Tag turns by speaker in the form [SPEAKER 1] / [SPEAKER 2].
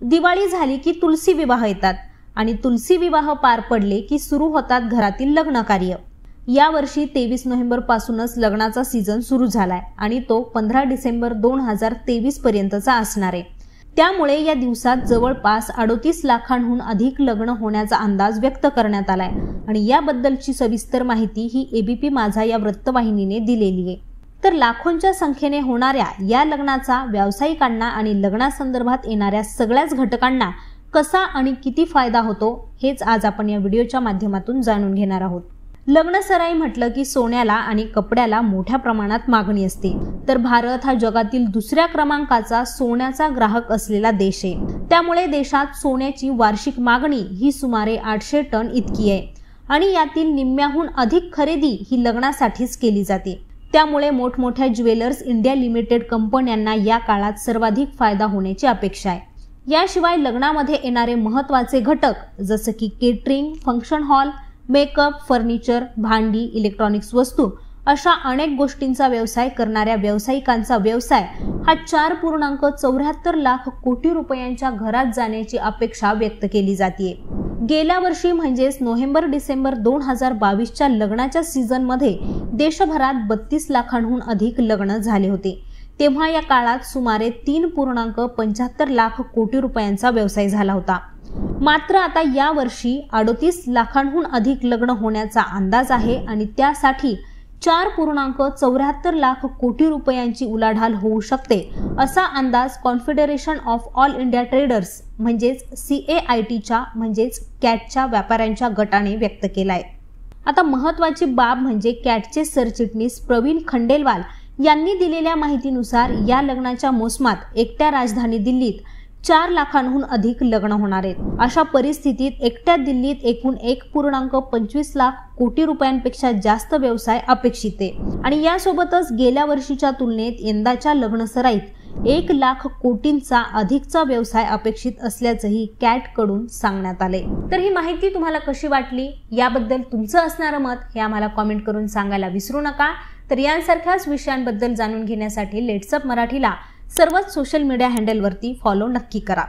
[SPEAKER 1] दिवाळी झाली की तुलसी विवाह येतात आणि तुलसी विवाह पार पडले की सुरू होतात घरातील लग्न कार्य। या वर्षी 23 नोव्हेंबर पासूनच लग्नाचा सीझन सुरू झालाय आणि तो 15 डिसेंबर 2023 पर्यंतचा असणार आहे। त्यामुळे या दिवसात जवळपास 38 लाखांहून अधिक लग्न होण्याचा अंदाज व्यक्त करण्यात आलाय आणि याबद्दलची सविस्तर माहिती ही एबीपी माझा या वृत्तवाहिनीने दिलेली आहे। तर लाखोंच्या संख्येने होणाऱ्या या लग्नाचा व्यावसायिकांना आणि लग्नासंदर्भात येणाऱ्या सगळ्याच घटकांना कसा आणि किती फायदा होतो हेच आज आपण या व्हिडिओच्या माध्यमातून जाणून घेणार आहोत। लग्नसराई म्हटलं की सोन्याला आणि कपड्याला मोठ्या प्रमाणात मागणी असते, तर भारत हा जगातील दुसऱ्या क्रमांकाचा सोन्याचा ग्राहक असलेला देश आहे। त्यामुळे देशात सोन्याची वार्षिक मागणी ही सुमारे 800 टन इतकी आहे आणि यातील निम्म्याहून अधिक खरेदी ही लग्नासाठीच केली जाते। त्यामुळे मोठमोठ्या ज्वेलर्स इंडिया लिमिटेड कंपन्यांना या काळात सर्वाधिक फायदा होण्याची अपेक्षा आहे। याशिवाय लग्नामध्ये येणारे महत्त्वाचे घटक जसे की catering, function hall, makeup, furniture, भांडी, इलेक्ट्रॉनिक्स वस्तू अशा अनेक गोष्टींचा व्यवसाय करणाऱ्या व्यावसायिकांचा व्यवसाय हा 4.74 लाख कोटी रुपयांच्या घरात जाण्याची अपेक्षा व्यक्त केली जाते। गेल्या वर्षी म्हणजेच नोव्हेंबर-डिसेंबर 2022च्या लग्नाच्या सीझन मध्ये देशभरात 32 लाखांहून अधिक लग्न झाले होते। तेव्हा या काळात सुमारे 3.75 लाख कोटी रुपयांचा व्यवसाय झाला होता। मात्र आता या वर्षी 38 लाखांहून अधिक लग्न होण्याचा अंदाज आहे आणि त्यासाठी 4.74 लाख कोटी रुपयांची उलाढाल होऊ शकते असा अंदाज confederation of all India traders म्हणजेच CAITच्या म्हणजेच कॅटच्या व्यापाऱ्यांच्या गटाने व्यक्त केलाय। आता महत्त्वाची बाब म्हणजे कॅटचे सरचिटणीस प्रवीण खंडेलवाल यांनी दिलेल्या माहितीनुसार या लग्नाच्या मोसमात एकट्या राजधानी दिल्लीत 4 लाखांहून अधिक लग्न होणार आहेत। अशा परिस्थितीत एकट्या दिल्लीत एकूण 1.25 लाख कोटी रुपयांपेक्षा जास्त व्यवसाय अपेक्षित आहे आणि यासोबतच गेल्या वर्षीच्या तुलनेत यंदाच्या लग्नसराईत 1 लाख कोटींचा अधिकचा व्यवसाय अपेक्षित असल्याचंही कॅट कडून सांगण्यात आले। तर ही माहिती तुम्हाला कशी वाटली याबद्दल तुमचं असणारं मत हे आम्हाला कॉमेंट करून सांगायला विसरू नका। तर यांसारख्याच विषयांबद्दल जाणून घेण्यासाठी लेट्स अप मराठीला सर्वच सोशल मीडिया हँडलवरती फॉलो नक्की करा।